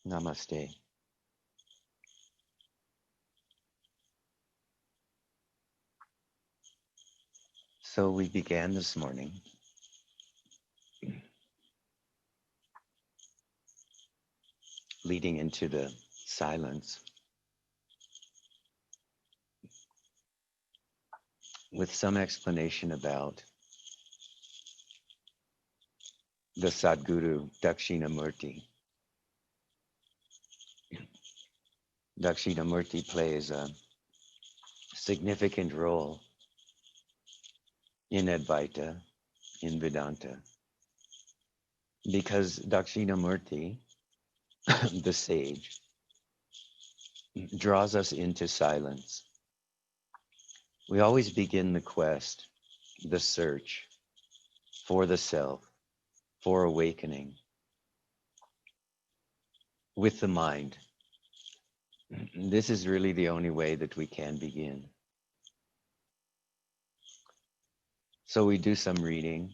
Namaste. So we began this morning leading into the silence with some explanation about the Sadguru Dakshinamurti. Dakshinamurti plays a significant role in Advaita, in Vedanta, because Dakshinamurti, the sage, draws us into silence. We always begin the quest, the search for the self, for awakening with the mind. This is really the only way that we can begin. So we do some reading.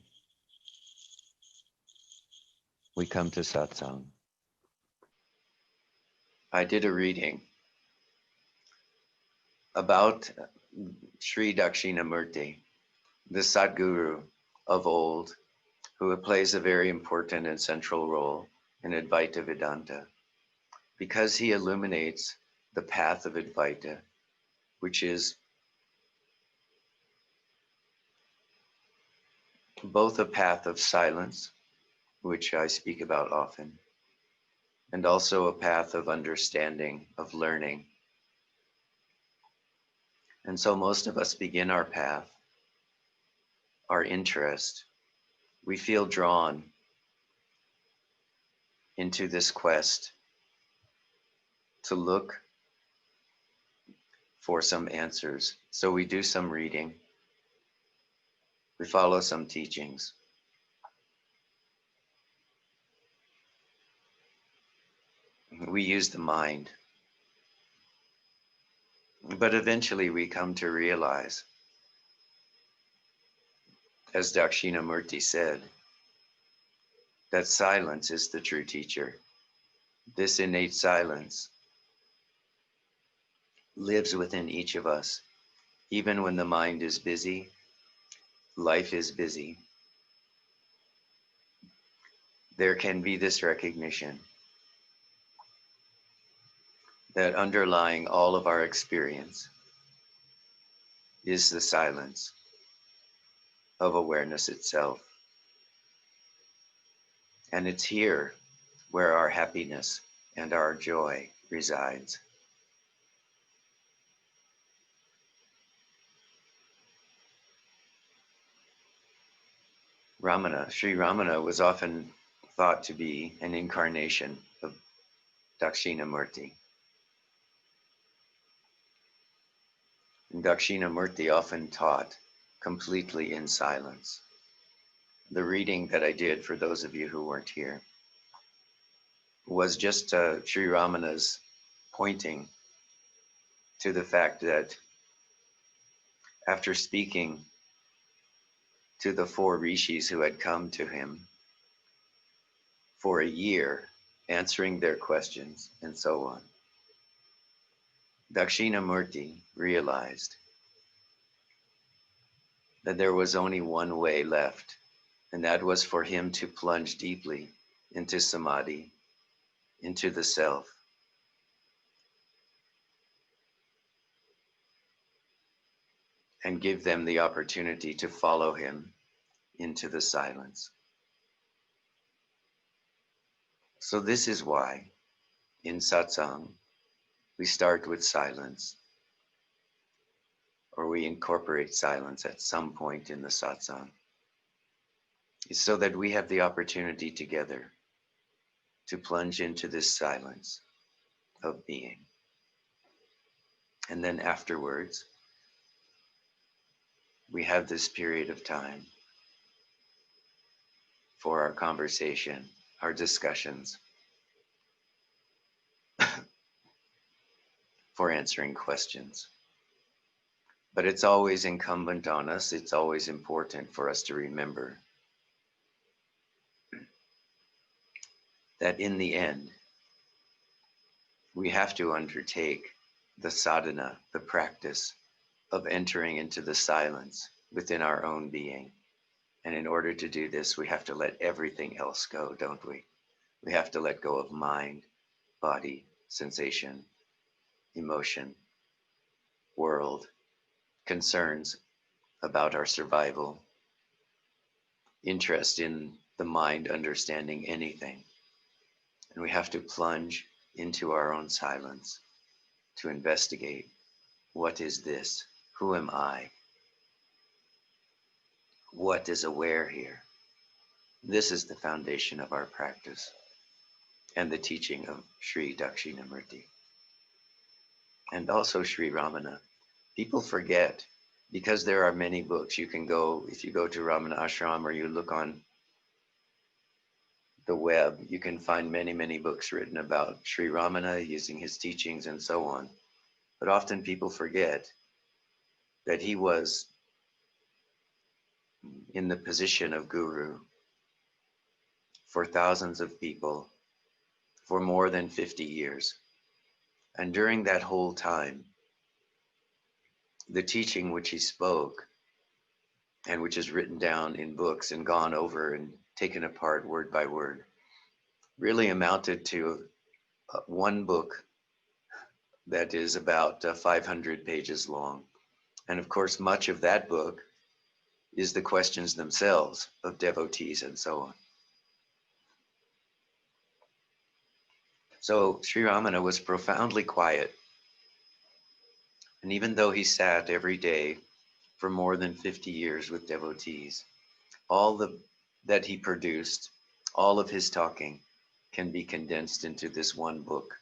We come to Satsang. I did a reading about Sri Dakshinamurti, the Sadguru of old, who plays a very important and central role in Advaita Vedanta, because he illuminates the path of Advaita, which is both a path of silence, which I speak about often, and also a path of understanding, of learning. And so most of us begin our path, our interest. We feel drawn into this quest to look for some answers. So we do some reading. We follow some teachings. We use the mind. But eventually we come to realize, as Dakshinamurti said, that silence is the true teacher. This innate silence lives within each of us. Even when the mind is busy, life is busy, there can be this recognition that underlying all of our experience is the silence of awareness itself. And it's here where our happiness and our joy resides. Sri Ramana was often thought to be an incarnation of Dakshinamurti. And Dakshinamurti often taught completely in silence. The reading that I did, for those of you who weren't here, was just Sri Ramana's pointing to the fact that after speaking to the 4 rishis who had come to him for a year, answering their questions and so on, Dakshinamurti realized that there was only one way left, and that was for him to plunge deeply into samadhi, into the self. And give them the opportunity to follow him into the silence. So this is why in Satsang we start with silence, or we incorporate silence at some point in the Satsang. It's so that we have the opportunity together to plunge into this silence of being. And then afterwards, we have this period of time for our conversation, our discussions, for answering questions. But it's always incumbent on us, it's always important for us to remember that in the end, we have to undertake the sadhana, the practice of entering into the silence within our own being. And in order to do this, we have to let everything else go, don't we? We have to let go of mind, body, sensation, emotion, world, concerns about our survival, interest in the mind understanding anything. And we have to plunge into our own silence to investigate, what is this? Who am I? What is aware here? This is the foundation of our practice and the teaching of Sri Dakshinamurti and also Sri Ramana. People forget because there are many books. You can go, if you go to Ramana Ashram or you look on the web, you can find many, many books written about Sri Ramana using his teachings and so on. But often people forget that he was in the position of guru for thousands of people for more than 50 years. And during that whole time, the teaching which he spoke and which is written down in books and gone over and taken apart word by word really amounted to one book that is about 500 pages long. And of course, much of that book is the questions themselves of devotees and so on. So Sri Ramana was profoundly quiet. And even though he sat every day for more than 50 years with devotees, that he produced, all of his talking can be condensed into this one book.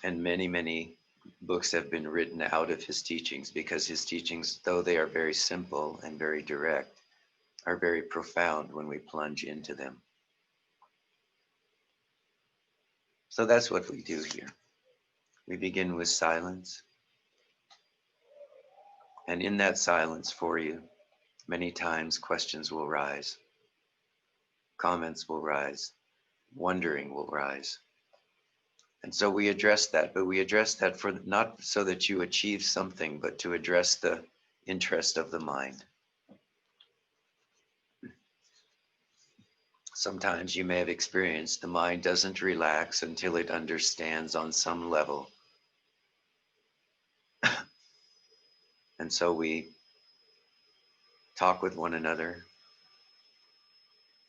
And many, many books have been written out of his teachings because his teachings, though they are very simple and very direct, are very profound when we plunge into them. So that's what we do here. We begin with silence. And in that silence for you, many times questions will rise, comments will rise, wondering will rise. And so we address that, but we address that for not so that you achieve something, but to address the interest of the mind. Sometimes you may have experienced the mind doesn't relax until it understands on some level. And so we talk with one another,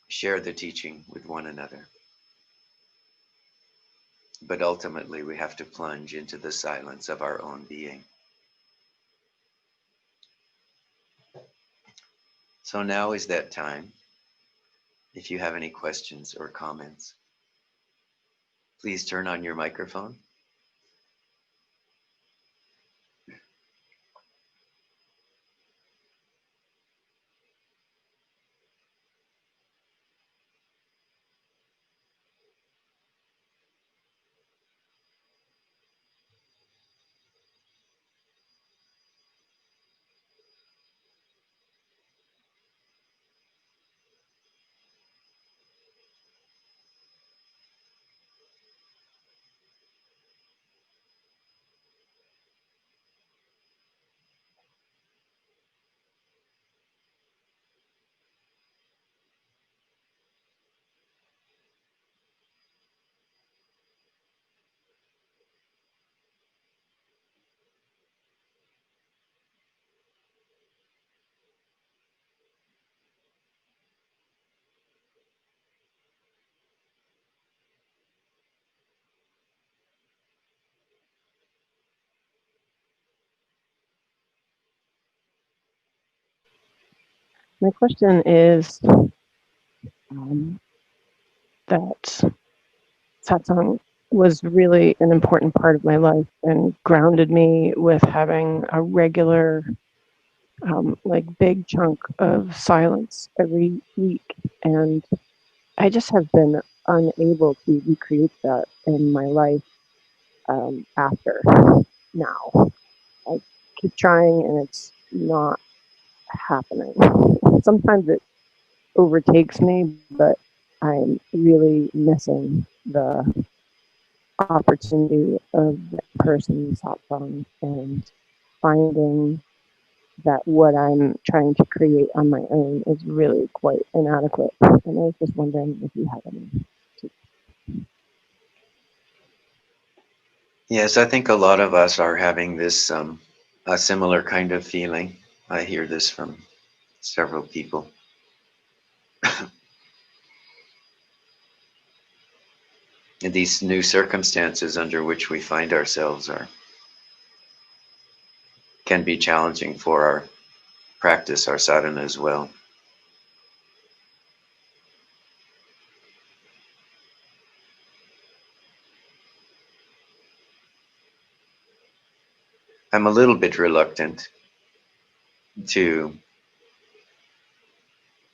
share the teaching with one another. But ultimately, we have to plunge into the silence of our own being. So now is that time. If you have any questions or comments, please turn on your microphone. My question is that satsang was really an important part of my life and grounded me with having a regular, big chunk of silence every week. And I just have been unable to recreate that in my life after now. I keep trying and it's not happening. Sometimes it overtakes me, but I'm really missing the opportunity of that person's satsang and finding that what I'm trying to create on my own is really quite inadequate. And I was just wondering if you have any. Yes, I think a lot of us are having this a similar kind of feeling. I hear this from several people. And these new circumstances under which we find ourselves can be challenging for our practice, our sadhana as well. I'm a little bit reluctant to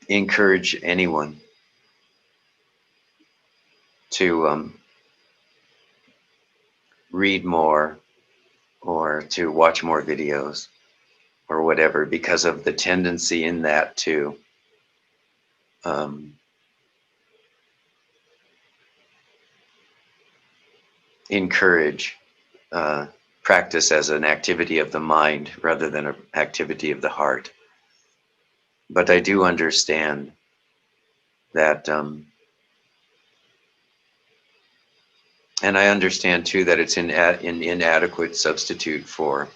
encourage anyone to read more or to watch more videos or whatever, because of the tendency in that to um, encourage practice as an activity of the mind rather than an activity of the heart. But I do understand that, and I understand too that it's an inadequate substitute for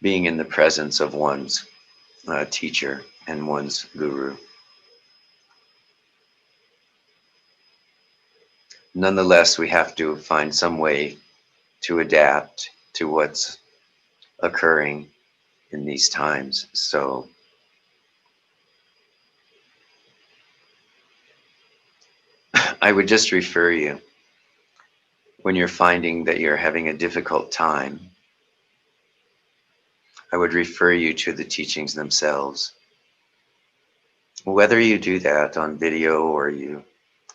being in the presence of one's teacher and one's guru. Nonetheless, we have to find some way to adapt to what's occurring in these times. So I would just refer you, when you're finding that you're having a difficult time, I would refer you to the teachings themselves. Whether you do that on video or you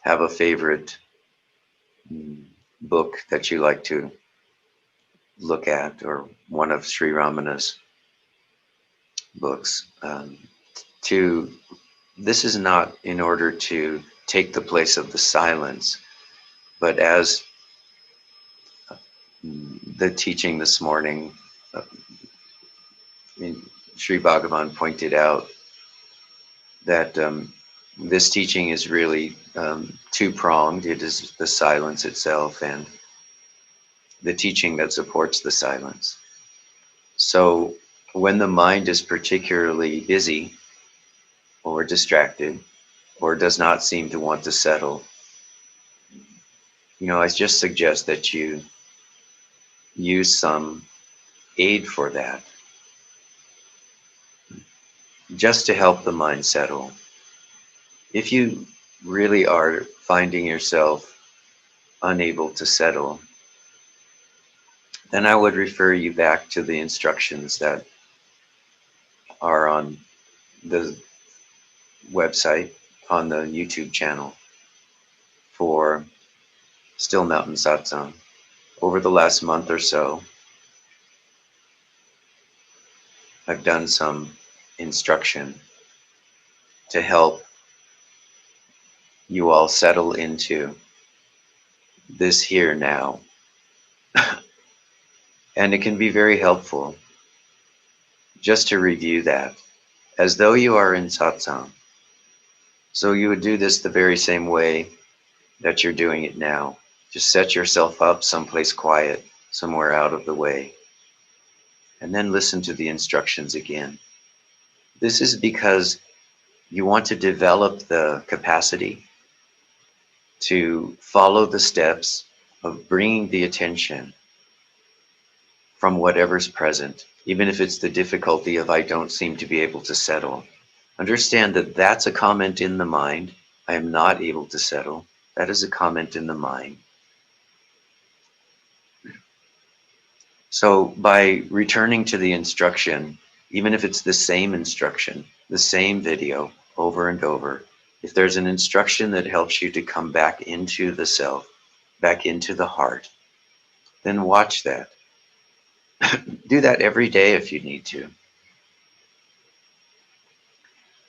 have a favorite book that you like to look at, or one of Sri Ramana's books, to this is not in order to take the place of the silence, but as the teaching this morning, uh, Sri Bhagavan pointed out that this teaching is really two-pronged. It is the silence itself and the teaching that supports the silence. So when the mind is particularly busy or distracted or does not seem to want to settle, I just suggest that you use some aid for that, just to help the mind settle. If you really are finding yourself unable to settle, then I would refer you back to the instructions that are on the website, on the YouTube channel for Still Mountain Satsang. Over the last month or so, I've done some instruction to help you all settle into this here now. And it can be very helpful just to review that as though you are in satsang. So you would do this the very same way that you're doing it now. Just set yourself up someplace quiet, somewhere out of the way, and then listen to the instructions again. This is because you want to develop the capacity to follow the steps of bringing the attention from whatever's present, even if it's the difficulty of I don't seem to be able to settle. Understand that that's a comment in the mind. I am not able to settle. That is a comment in the mind. So by returning to the instruction, even if it's the same instruction, the same video over and over, if there's an instruction that helps you to come back into the self, back into the heart, then watch that. Do that every day if you need to.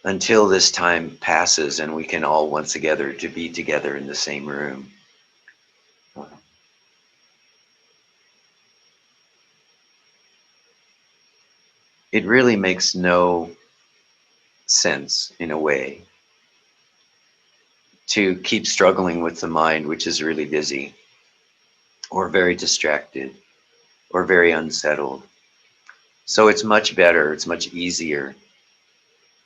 until this time passes and we can all once together to be together in the same room. It really makes no sense, in a way, to keep struggling with the mind, which is really busy, or very distracted, or very unsettled. So it's much better, it's much easier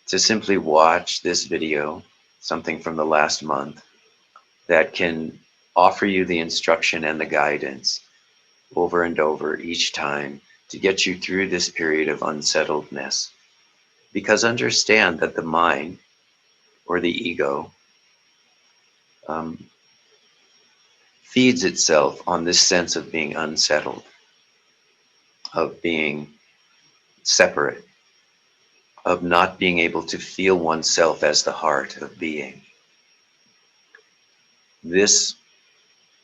to simply watch this video, something from the last month, that can offer you the instruction and the guidance over and over each time to get you through this period of unsettledness. Because understand that the mind, or the ego, um, feeds itself on this sense of being unsettled, of being separate, of not being able to feel oneself as the heart of being. This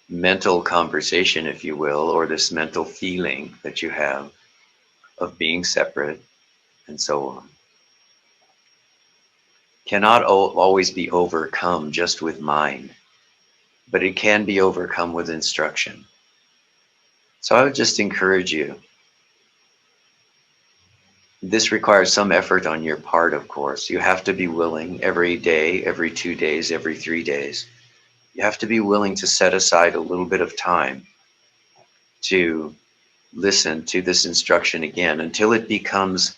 mental conversation, if you will, or this mental feeling that you have of being separate and so on, cannot always be overcome just with mind, but it can be overcome with instruction. So I would just encourage you. This requires some effort on your part, of course. You have to be willing every day, every 2 days, every 3 days. You have to be willing to set aside a little bit of time to listen to this instruction again until it becomes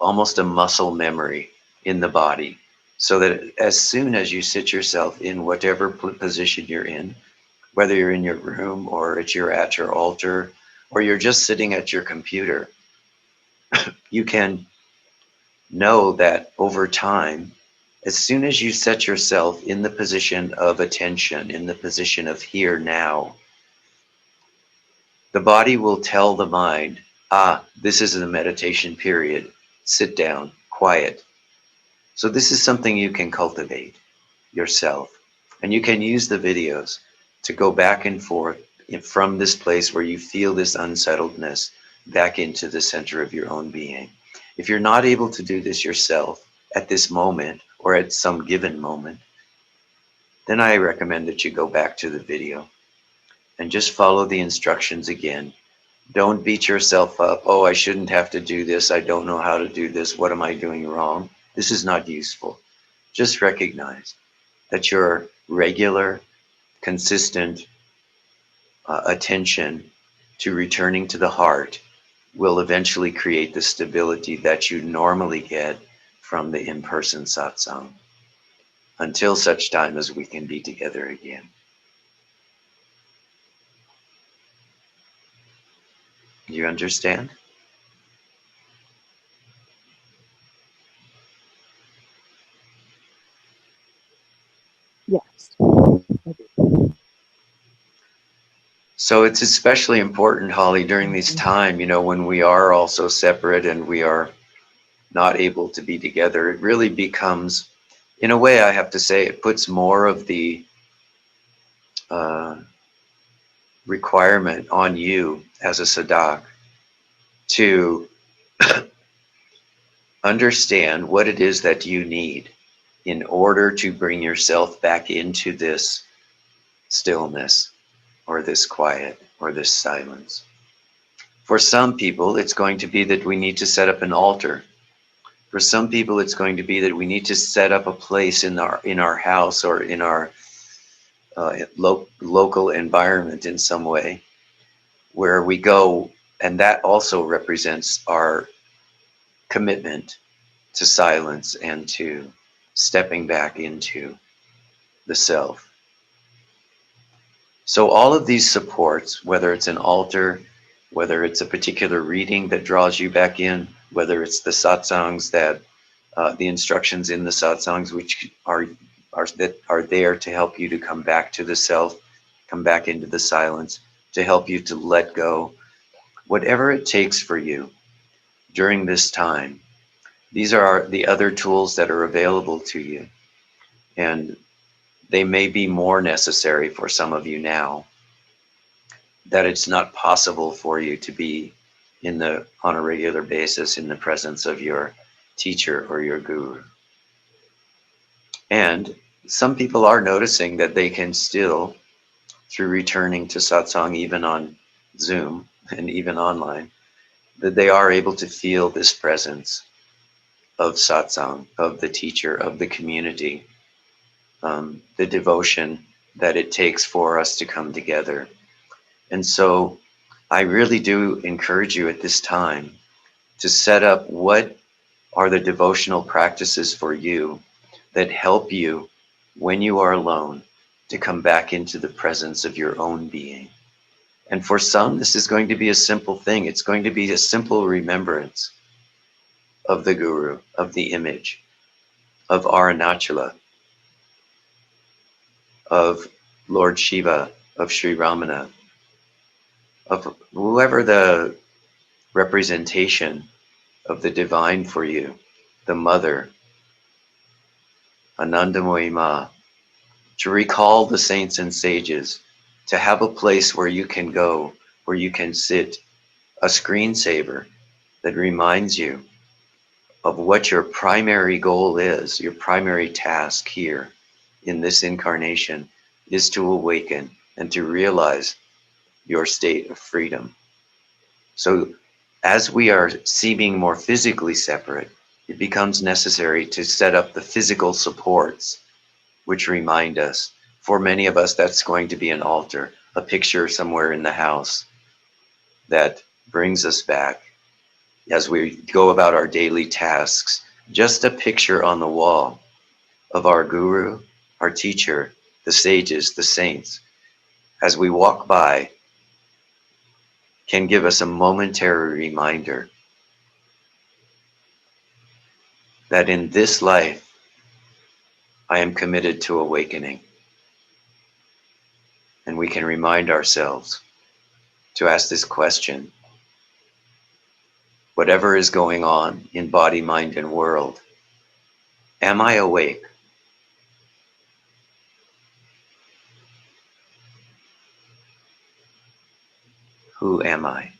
almost a muscle memory in the body. So that as soon as you sit yourself in whatever position you're in, whether you're in your room or at your altar, or you're just sitting at your computer, you can know that over time, as soon as you set yourself in the position of attention, in the position of here now, the body will tell the mind, this is the meditation period. Sit down, quiet. So this is something you can cultivate yourself. And you can use the videos to go back and forth from this place where you feel this unsettledness back into the center of your own being. If you're not able to do this yourself at this moment or at some given moment, then I recommend that you go back to the video and just follow the instructions again. Don't beat yourself up. Oh, I shouldn't have to do this. I don't know how to do this. What am I doing wrong? This is not useful. Just recognize that your regular, consistent attention to returning to the heart will eventually create the stability that you normally get from the in-person satsang, until such time as we can be together again. Do you understand? Yes. So it's especially important, Holly, during this time, when we are also separate and we are not able to be together, it really becomes, in a way, I have to say, it puts more of the uh, requirement on you as a sadhak to understand what it is that you need in order to bring yourself back into this stillness or this quiet or this silence. For some people, it's going to be that we need to set up an altar. For some people, it's going to be that we need to set up a place in our house or in our local environment in some way where we go, and that also represents our commitment to silence and to stepping back into the self. So all of these supports, whether it's an altar, whether it's a particular reading that draws you back in, whether it's the satsangs that the instructions in the satsangs which are there to help you to come back to the self, come back into the silence, to help you to let go, whatever it takes for you during this time. These are the other tools that are available to you, and they may be more necessary for some of you now, that it's not possible for you to be on a regular basis in the presence of your teacher or your guru. And some people are noticing that they can still, through returning to satsang, even on Zoom and even online, that they are able to feel this presence of satsang, of the teacher, of the community, the devotion that it takes for us to come together. And so I really do encourage you at this time to set up what are the devotional practices for you that help you when you are alone to come back into the presence of your own being. And for some, this is going to be a simple thing. It's going to be a simple remembrance of the Guru, of the image, of Arunachala, of Lord Shiva, of Sri Ramana, of whoever the representation of the divine for you, the mother, Anandamoyi Ma, to recall the saints and sages, to have a place where you can go, where you can sit, a screensaver that reminds you of what your primary goal is, your primary task here in this incarnation is to awaken and to realize your state of freedom. So as we are seeming more physically separate, it becomes necessary to set up the physical supports which remind us. For many of us, that's going to be an altar, a picture somewhere in the house that brings us back as we go about our daily tasks. Just a picture on the wall of our guru, our teacher, the sages, the saints, as we walk by, can give us a momentary reminder that in this life, I am committed to awakening. And we can remind ourselves to ask this question: whatever is going on in body, mind, and world, am I awake? Who am I?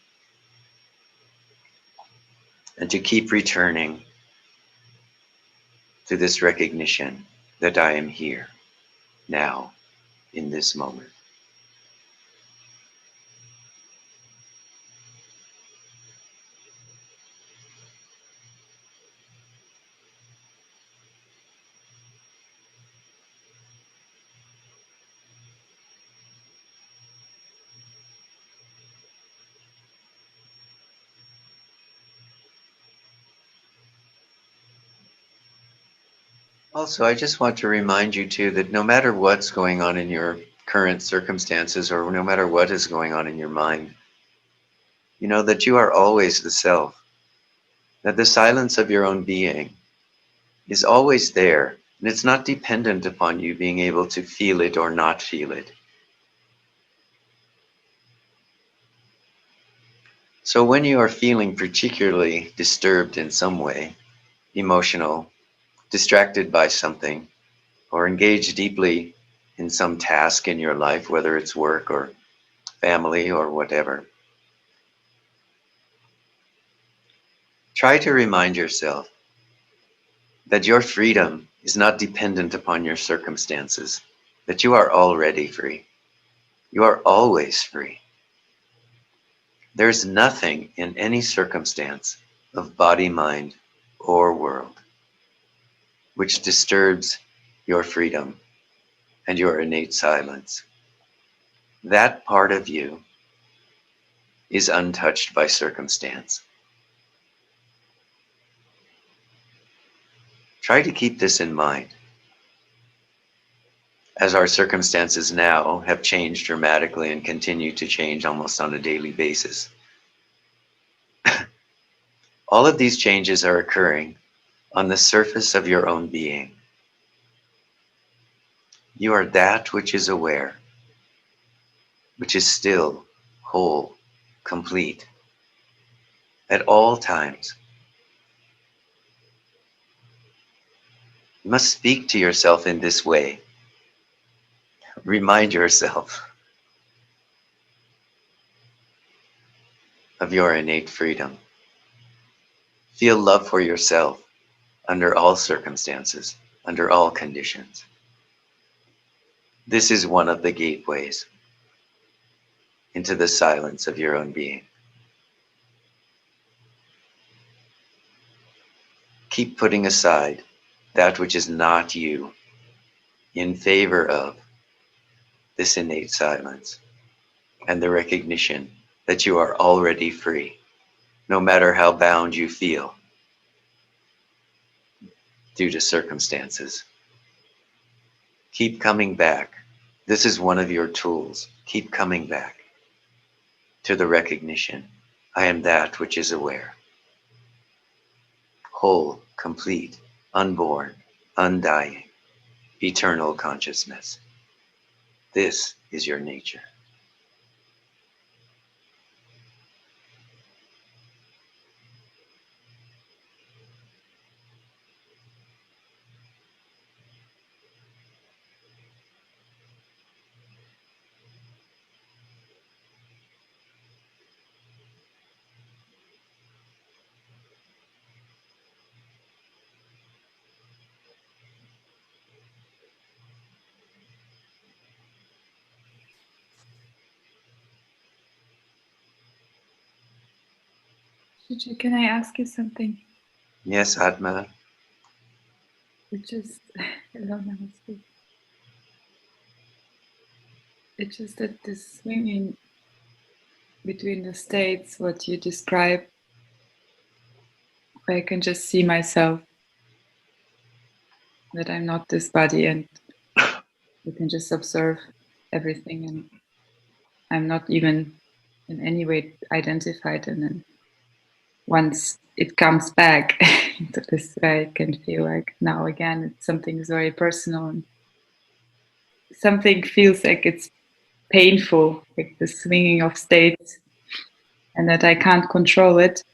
And to keep returning to this recognition that I am here, now, in this moment. Also, I just want to remind you too that no matter what's going on in your current circumstances, or no matter what is going on in your mind, you know that you are always the self, that the silence of your own being is always there, and it's not dependent upon you being able to feel it or not feel it. So when you are feeling particularly disturbed in some way, emotional, distracted by something, or engaged deeply in some task in your life, whether it's work or family or whatever, try to remind yourself that your freedom is not dependent upon your circumstances, that you are already free. You are always free. There's nothing in any circumstance of body, mind, or world which disturbs your freedom and your innate silence. That part of you is untouched by circumstance. Try to keep this in mind. As our circumstances now have changed dramatically and continue to change almost on a daily basis, all of these changes are occurring on the surface of your own being. You are that which is aware, which is still, whole, complete, at all times. You must speak to yourself in this way. Remind yourself of your innate freedom. Feel love for yourself under all circumstances, under all conditions. This is one of the gateways into the silence of your own being. Keep putting aside that which is not you in favor of this innate silence and the recognition that you are already free, no matter how bound you feel due to circumstances. Keep coming back. This is one of your tools. Keep coming back to the recognition. I am that which is aware. Whole, complete, unborn, undying, eternal consciousness. This is your nature. Can I ask you something? Yes, Atma. It's just, hello, namaste. It's just that this swinging between the states, what you describe, where I can just see myself, that I'm not this body, and you can just observe everything, and I'm not even in any way identified. And then once it comes back into this way, I can feel like now again, it's something is very personal, and something feels like it's painful, like the swinging of states, and that I can't control it.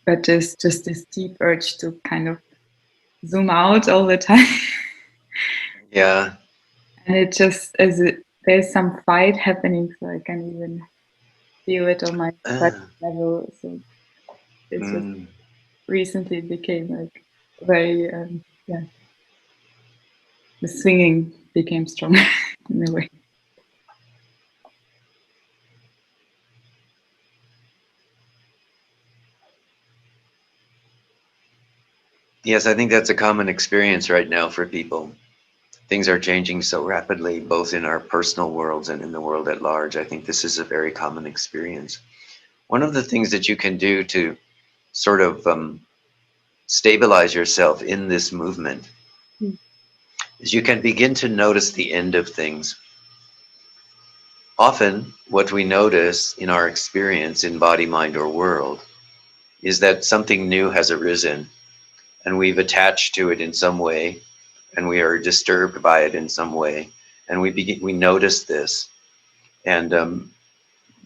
But there's just this deep urge to kind of zoom out all the time. Yeah. And it just, there's some fight happening, so I can even feel it on my gut level. So it's just recently it became like very, the swinging became stronger in a way. Yes, I think that's a common experience right now for people. Things are changing so rapidly, both in our personal worlds and in the world at large. I think this is a very common experience. One of the things that you can do to sort of stabilize yourself in this movement is you can begin to notice the end of things. Often, what we notice in our experience in body, mind, or world is that something new has arisen and we've attached to it in some way, and we are disturbed by it in some way, and we notice this, and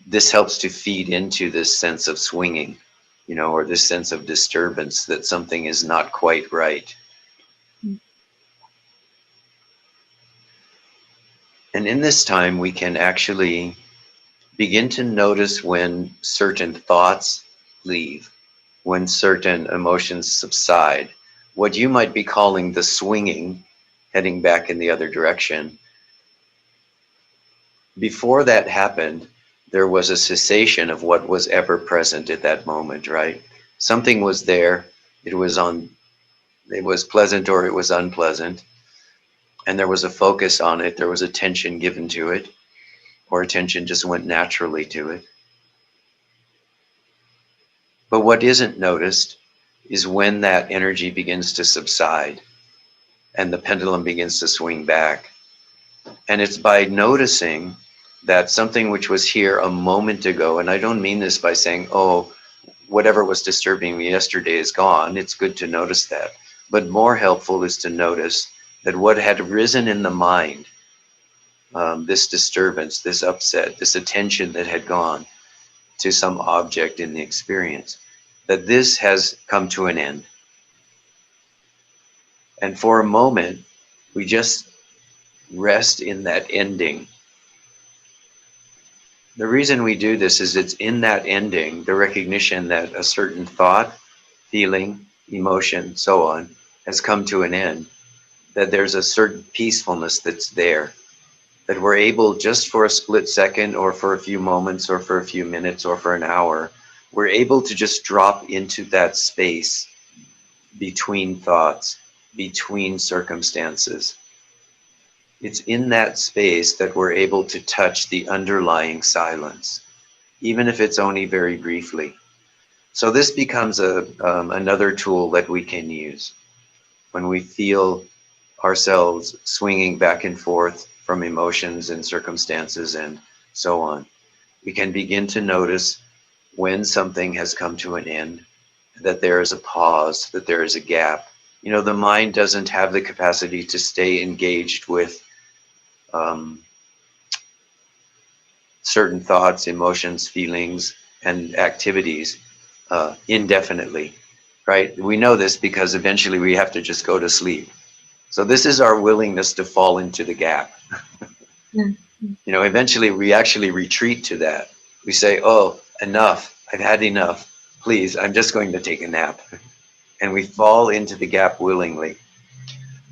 this helps to feed into this sense of swinging, or this sense of disturbance that something is not quite right. And in this time, we can actually begin to notice when certain thoughts leave, when certain emotions subside, what you might be calling the swinging, heading back in the other direction. Before that happened, there was a cessation of what was ever present at that moment, right? Something was there, it was pleasant or it was unpleasant, and there was a focus on it, there was attention given to it, or attention just went naturally to it. But what isn't noticed is when that energy begins to subside and the pendulum begins to swing back. And it's by noticing that something which was here a moment ago, and I don't mean this by saying, oh, whatever was disturbing me yesterday is gone. It's good to notice that. But more helpful is to notice that what had risen in the mind, this disturbance, this upset, this attention that had gone to some object in the experience, that this has come to an end. And for a moment, we just rest in that ending. The reason we do this is it's in that ending, the recognition that a certain thought, feeling, emotion, so on, has come to an end, that there's a certain peacefulness that's there, that we're able, just for a split second or for a few moments or for a few minutes or for an hour, we're able to just drop into that space between thoughts, between circumstances. It's in that space that we're able to touch the underlying silence, even if it's only very briefly. So this becomes another tool that we can use when we feel ourselves swinging back and forth from emotions and circumstances and so on. We can begin to notice when something has come to an end, that there is a pause, that there is a gap. You know, the mind doesn't have the capacity to stay engaged with certain thoughts, emotions, feelings, and activities indefinitely, right? We know this because eventually we have to just go to sleep. So this is our willingness to fall into the gap. You know, eventually we actually retreat to that. We say, oh, enough, I've had enough. Please, I'm just going to take a nap. And we fall into the gap willingly.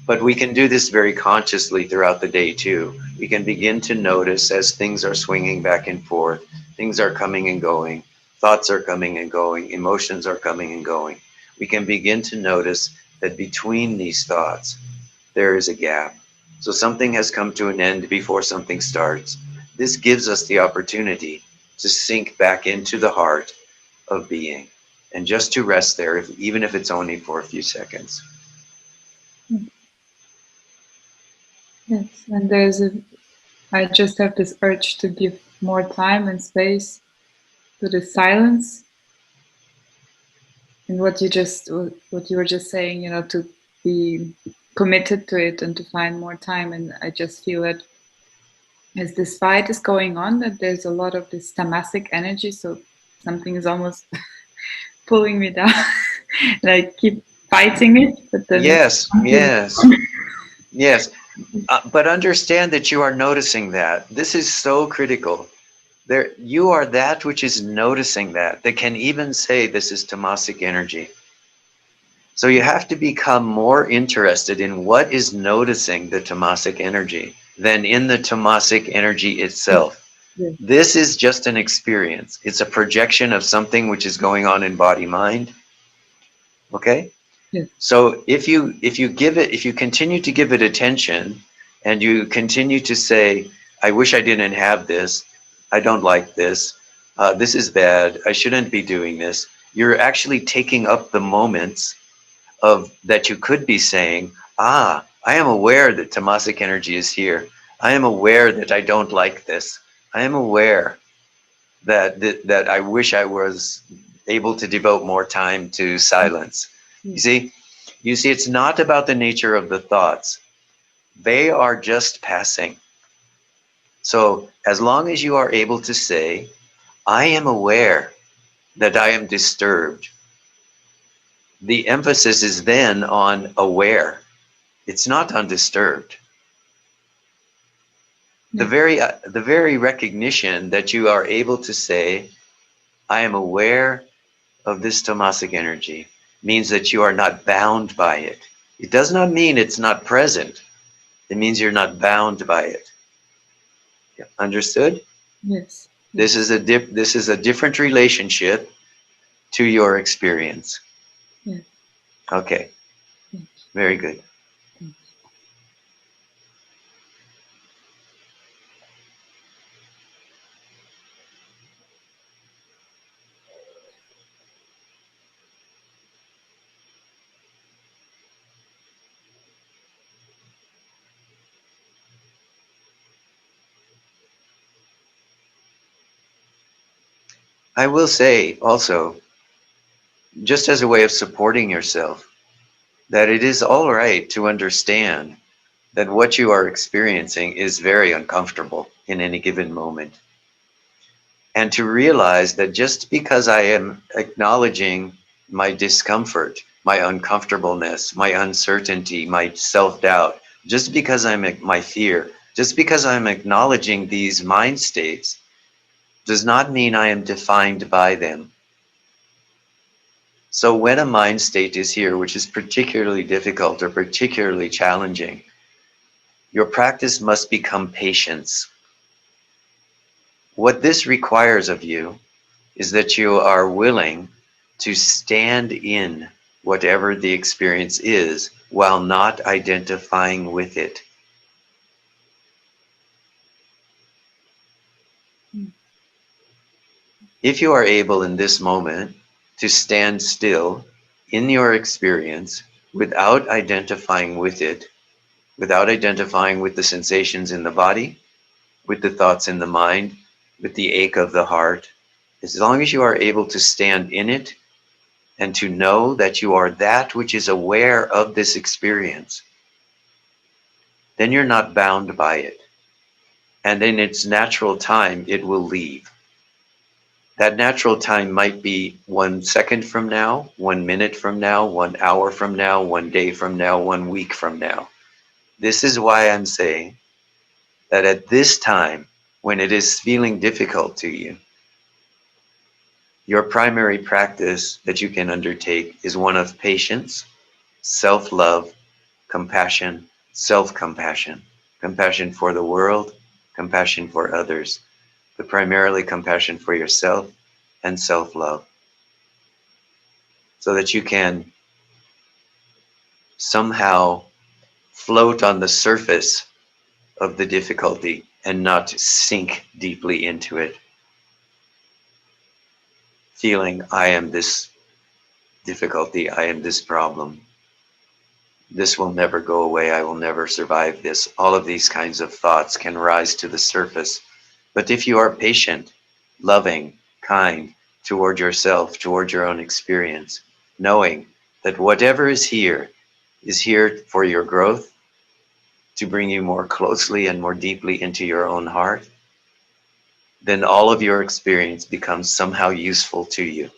But we can do this very consciously throughout the day too. We can begin to notice as things are swinging back and forth, things are coming and going, thoughts are coming and going, emotions are coming and going. We can begin to notice that between these thoughts, there is a gap. So something has come to an end before something starts. This gives us the opportunity to sink back into the heart of being and just to rest there, even if it's only for a few seconds. Yes, and I just have this urge to give more time and space to the silence. And what you were just saying, to be committed to it and to find more time. And I just feel that as this fight is going on, that there's a lot of this tamasic energy. So something is almost pulling me down, and I keep fighting it. But then Yes. But understand that you are noticing that. This is so critical. There, you are that which is noticing that can even say this is tamasic energy. So you have to become more interested in what is noticing the tamasic energy than in the tamasic energy itself. Yes. This is just an experience. It's a projection of something which is going on in body mind. Okay? Yes. So if you continue to give it attention and you continue to say, I wish I didn't have this, I don't like this, this is bad, I shouldn't be doing this, you're actually taking up the moments of that you could be saying, I am aware that tamasic energy is here. I am aware that I don't like this. I am aware that I wish I was able to devote more time to silence. You see, it's not about the nature of the thoughts. They are just passing. So as long as you are able to say, I am aware that I am disturbed, the emphasis is then on aware. It's not on disturbed. The very recognition that you are able to say, I am aware of this tamasic energy, means that you are not bound by it. It does not mean it's not present. It means you're not bound by it. Understood? Yes. This is a different relationship to your experience. Yes. Okay. Yes. Very good. I will say also, just as a way of supporting yourself, that it is all right to understand that what you are experiencing is very uncomfortable in any given moment. And to realize that just because I am acknowledging my discomfort, my uncomfortableness, my uncertainty, my self-doubt, just because my fear, just because I'm acknowledging these mind states, does not mean I am defined by them. So when a mind state is here, which is particularly difficult or particularly challenging, your practice must become patience. What this requires of you is that you are willing to stand in whatever the experience is while not identifying with it. If you are able in this moment to stand still in your experience without identifying with it, without identifying with the sensations in the body, with the thoughts in the mind, with the ache of the heart, as long as you are able to stand in it and to know that you are that which is aware of this experience, then you're not bound by it. And in its natural time, it will leave. That natural time might be 1 second from now, 1 minute from now, 1 hour from now, 1 day from now, 1 week from now. This is why I'm saying that at this time, when it is feeling difficult to you, your primary practice that you can undertake is one of patience, self-love, compassion, self-compassion, compassion for the world, compassion for others, but primarily compassion for yourself and self-love, so that you can somehow float on the surface of the difficulty and not sink deeply into it, feeling, I am this difficulty, I am this problem, this will never go away, I will never survive this. All of these kinds of thoughts can rise to the surface. But if you are patient, loving, kind toward yourself, toward your own experience, knowing that whatever is here for your growth, to bring you more closely and more deeply into your own heart, then all of your experience becomes somehow useful to you.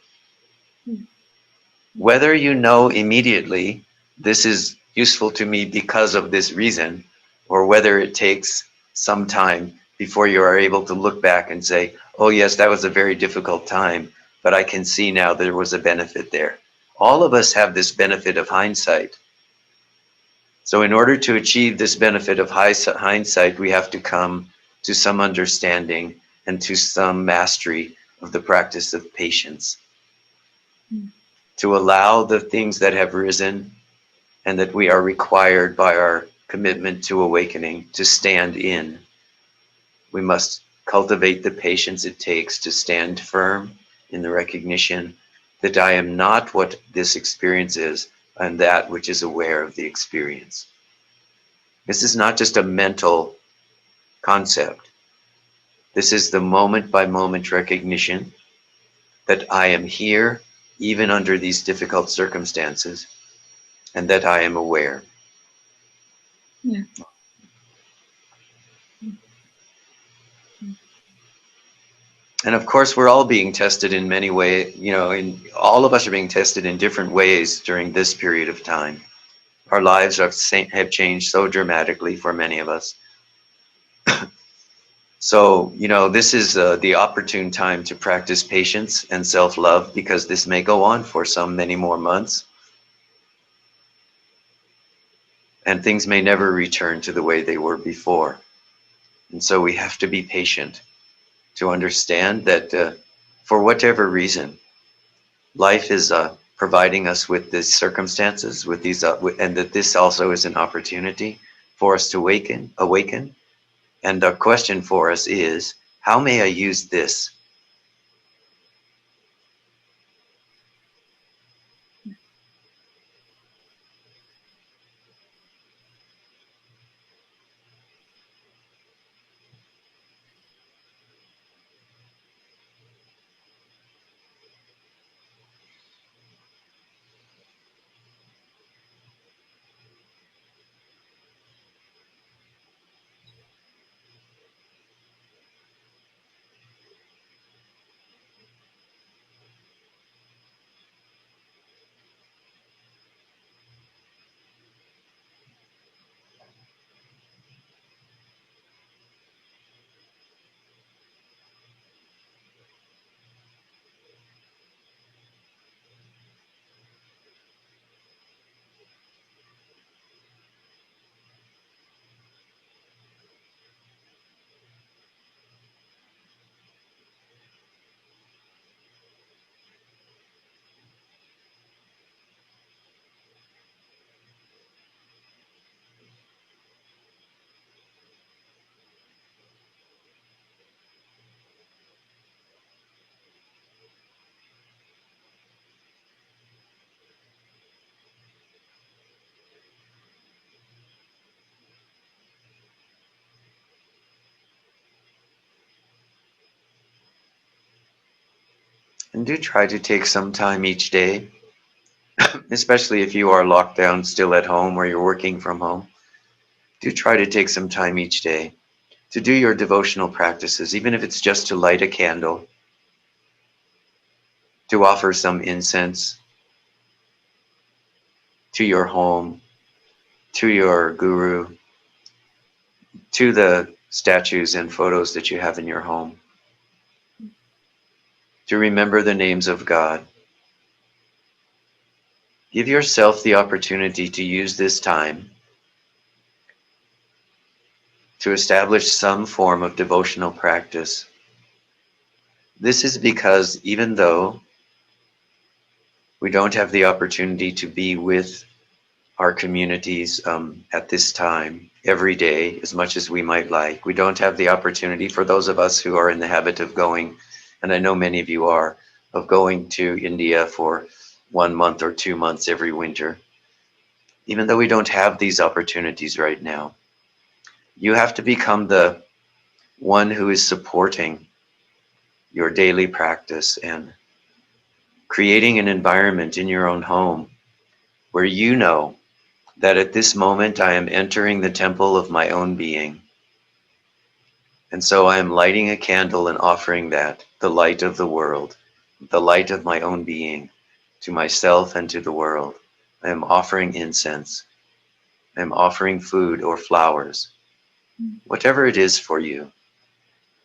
Whether you know immediately, this is useful to me because of this reason, or whether it takes some time before you are able to look back and say, oh yes, that was a very difficult time, but I can see now there was a benefit there. All of us have this benefit of hindsight. So in order to achieve this benefit of hindsight, we have to come to some understanding and to some mastery of the practice of patience, to allow the things that have risen and that we are required by our commitment to awakening to stand in. We must cultivate the patience it takes to stand firm in the recognition that I am not what this experience is, I'm that which is aware of the experience. This is not just a mental concept. This is the moment by moment recognition that I am here even under these difficult circumstances and that I am aware. Yeah. And of course, we're all being tested in many ways. All of us are being tested in different ways during this period of time. Our lives have changed so dramatically for many of us. So, this is the opportune time to practice patience and self-love, because this may go on for some many more months. And things may never return to the way they were before. And so we have to be patient to understand that for whatever reason, life is providing us with these circumstances, and that this also is an opportunity for us to awaken. And the question for us is, how may I use this? And do try to take some time each day, especially if you are locked down still at home or you're working from home. Do try to take some time each day to do your devotional practices, even if it's just to light a candle, to offer some incense to your home, to your guru, to the statues and photos that you have in your home, to remember the names of God. Give yourself the opportunity to use this time to establish some form of devotional practice. This is because even though we don't have the opportunity to be with our communities at this time every day as much as we might like, we don't have the opportunity for those of us who are in the habit of going, and I know many of you are, of going to India for 1 month or 2 months every winter. Even though we don't have these opportunities right now, you have to become the one who is supporting your daily practice and creating an environment in your own home where you know that at this moment I am entering the temple of my own being. And so I am lighting a candle and offering that, the light of the world, the light of my own being, to myself and to the world. I am offering incense. I am offering food or flowers, whatever it is for you.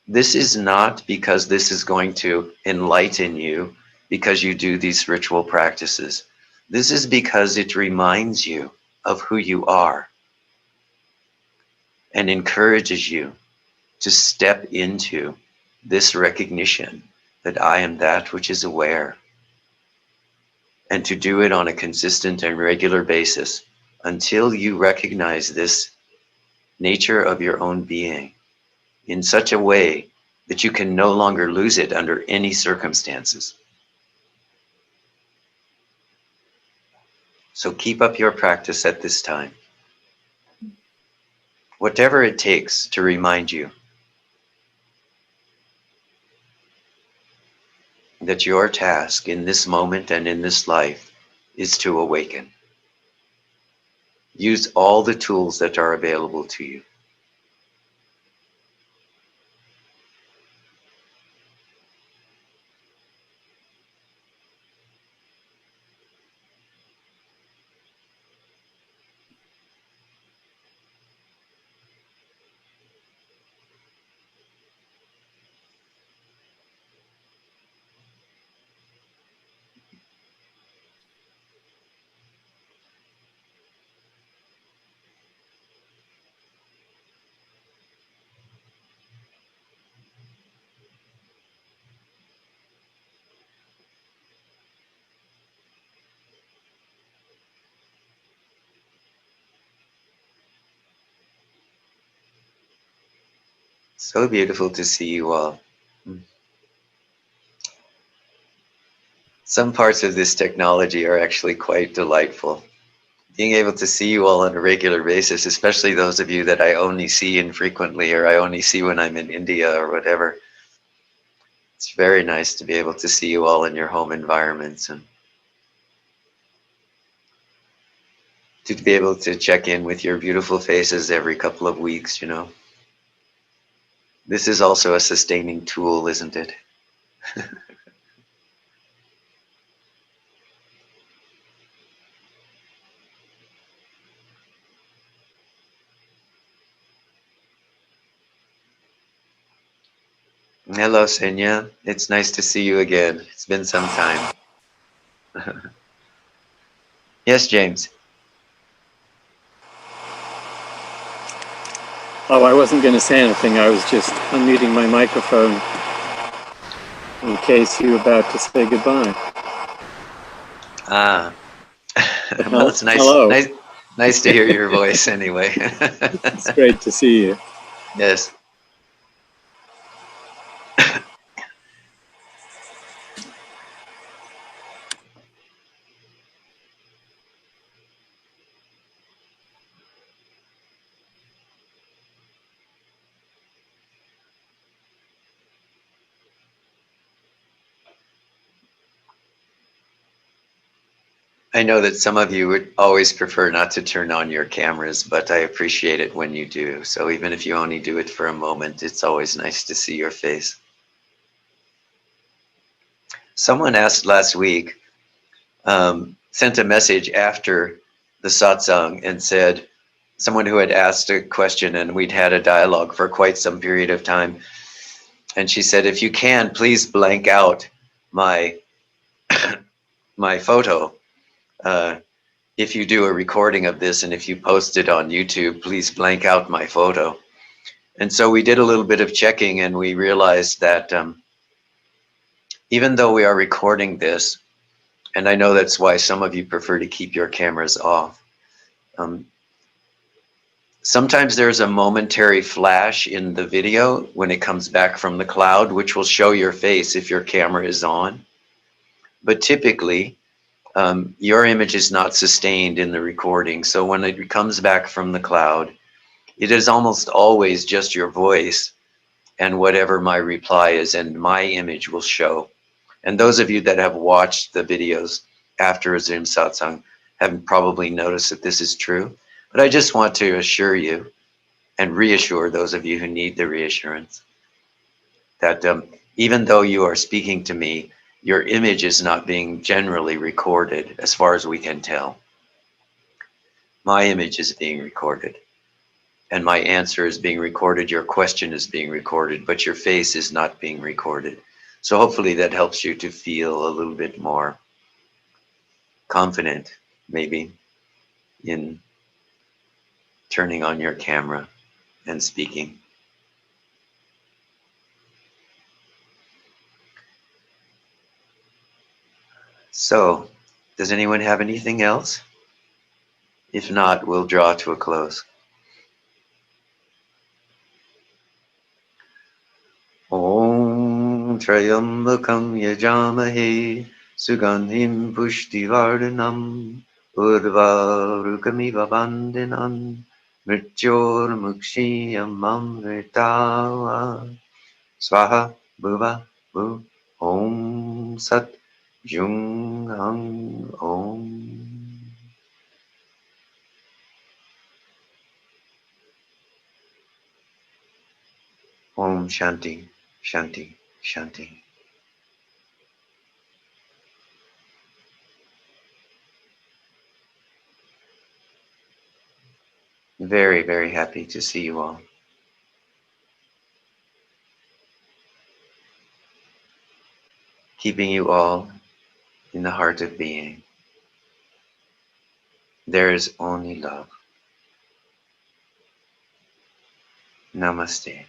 This is not because this is going to enlighten you because you do these ritual practices. This is because it reminds you of who you are and encourages you to step into this recognition that I am that which is aware, and to do it on a consistent and regular basis until you recognize this nature of your own being in such a way that you can no longer lose it under any circumstances. So keep up your practice at this time, whatever it takes to remind you that your task in this moment and in this life is to awaken. Use all the tools that are available to you. So beautiful to see you all. Some parts of this technology are actually quite delightful. Being able to see you all on a regular basis, especially those of you that I only see infrequently or I only see when I'm in India or whatever. It's very nice to be able to see you all in your home environments and to be able to check in with your beautiful faces every couple of weeks, you know. This is also a sustaining tool, isn't it? Hello, Senya. It's nice to see you again. It's been some time. Yes, James. Oh, I wasn't going to say anything. I was just unmuting my microphone in case you were about to say goodbye. Ah, But well, it's nice, hello. nice to hear your voice anyway. It's great to see you. Yes. I know that some of you would always prefer not to turn on your cameras, but I appreciate it when you do. So even if you only do it for a moment, it's always nice to see your face. Someone asked last week, sent a message after the satsang and said, someone who had asked a question and we'd had a dialogue for quite some period of time. And she said, if you can, please blank out my my photo. If you do a recording of this and if you post it on YouTube, please blank out my photo. And so we did a little bit of checking and we realized that even though we are recording this, and I know that's why some of you prefer to keep your cameras off, sometimes there's a momentary flash in the video when it comes back from the cloud, which will show your face if your camera is on. But typically, your image is not sustained in the recording. So when it comes back from the cloud, it is almost always just your voice and whatever my reply is, and my image will show. And those of you that have watched the videos after a Zoom satsang have probably noticed that this is true. But I just want to assure you and reassure those of you who need the reassurance that even though you are speaking to me, your image is not being generally recorded as far as we can tell. My image is being recorded and my answer is being recorded. Your question is being recorded, but your face is not being recorded. So hopefully that helps you to feel a little bit more confident, maybe, in turning on your camera and speaking. So, does anyone have anything else? If not, we'll draw to a close. Om Trayambakam Yajamahe Sugandhim Pushtivardhanam Urvarukamiva Bandhanam Mrityor Mukshiyamamritawa Swaha Bhuva Bhu Om Sat Jung Hang Om. Om Shanti, Shanti, Shanti. Very, very happy to see you all. Keeping you all in the heart of being. There is only love. Namaste.